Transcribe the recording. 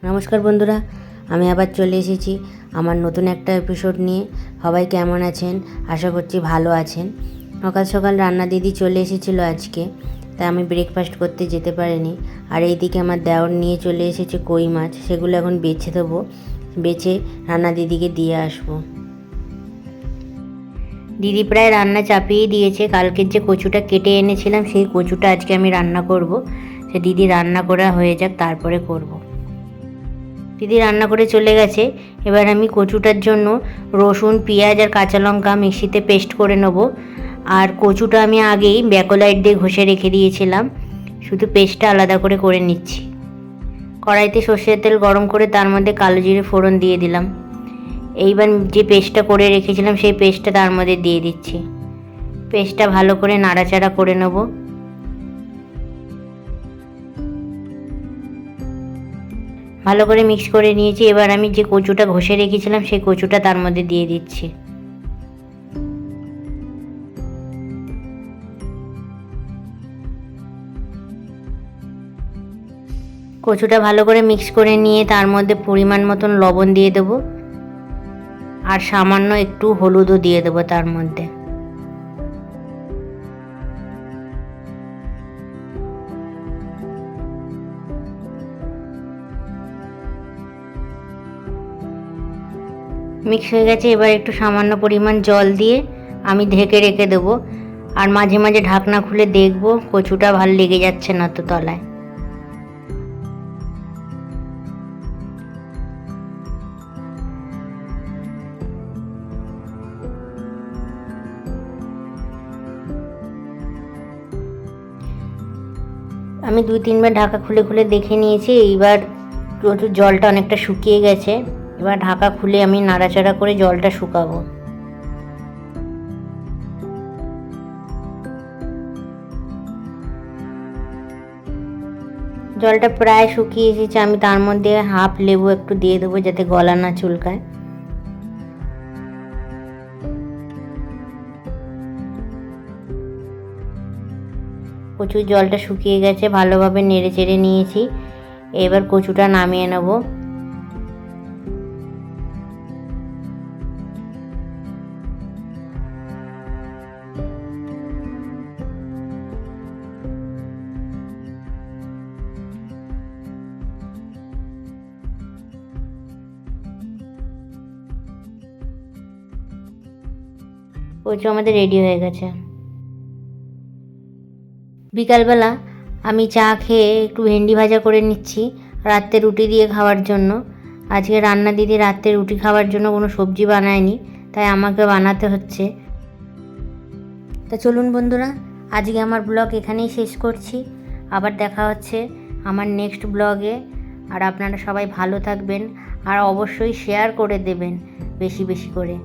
নমস্কার বন্ধুরা, আমি আবার চলে এসেছি আমার নতুন একটা এপিসোড নিয়ে। সবাই কেমন আছেন? আশা করছি ভালো আছেন। সকাল সকাল রান্না দিদি চলে এসেছিলো আজকে, তাই আমি ব্রেকফাস্ট করতে যেতে পারিনি। আর এইদিকে আমার দেওর নিয়ে চলে এসেছে কই মাছ, সেগুলো এখন বেছে দেবো, বেছে রান্না দিদিকে দিয়ে আসবো। দিদি প্রায় রান্না চাপিয়ে দিয়েছে। কালকের যে কচুটা কেটে এনেছিলাম সেই কচুটা আজকে আমি রান্না করব। সে দিদি রান্না করা হয়ে যাক, তারপরে করব। দিদি রান্না করে চলে গেছে। এবার আমি কচুটার জন্য রসুন, পেঁয়াজ আর কাঁচা লঙ্কা মিক্সিতে পেস্ট করে নেব। আর কচুটা আমি আগেই ব্যাকোলাইট দিয়ে ঘষে রেখে দিয়েছিলাম, শুধু পেস্টটা আলাদা করে নিচ্ছি। কড়াইতে সর্ষের তেল গরম করে তার মধ্যে কালো জিরে ফোড়ন দিয়ে দিলাম। এইবার যে পেস্টটা করে রেখেছিলাম সেই পেস্টটা তার মধ্যে দিয়ে দিচ্ছি। পেস্টটা ভালো করে নাড়াচাড়া করে নেব। ভালো করে মিক্স করে নিয়েছি। এবার আমি যে কচুটা ঘষে রেখেছিলাম সেই কচুটা তার মধ্যে দিয়ে দিচ্ছি। কচুটা ভালো করে মিক্স করে নিয়ে তার মধ্যে পরিমাণ মতন লবণ দিয়ে দেবো, আর সামান্য একটু হলুদও দিয়ে দেবো তার মধ্যে। মিক্স হয়ে গেছে। এবার একটু সামান্য পরিমাণ জল দিয়ে আমি ঢেকে রেখে দেবো। আর মাঝে মাঝে ঢাকনা খুলে দেখবো কচুটা ভালো লেগে যাচ্ছে না তো তলায়। আমি 2-3 বার ঢাকা খুলে দেখে নিয়েছি। এইবার কচুর জলটা অনেকটা শুকিয়ে গেছে। এবার ঢাকা খুলে আমি নাড়াচাড়া করে জলটা শুকাবো। জলটা প্রায় শুকিয়ে এসেছে। আমি তার মধ্যে হাফ লেবু একটু দিয়ে দেবো যাতে গলা না চুলকায়। কচুর জলটা শুকিয়ে গেছে, ভালোভাবে নেড়ে চেড়ে নিয়েছি। এবার কচুটা নামিয়ে নেব। কচু আমাদের রেডি হয়ে গেছে। বিকালবেলা আমি চা খেয়ে একটু ভেন্ডি ভাজা করে নিচ্ছি রাত্রে রুটি দিয়ে খাওয়ার জন্য। আজকে রান্না দিদি রাত্রে রুটি খাওয়ার জন্য কোনো সবজি বানায়নি, তাই আমাকে বানাতে হচ্ছে। তা চলুন বন্ধুরা, আজকে আমার ব্লগ এখানেই শেষ করছি। আবার দেখা হচ্ছে আমার নেক্সট ব্লগে। আর আপনারা সবাই ভালো থাকবেন, আর অবশ্যই শেয়ার করে দেবেন বেশি বেশি করে।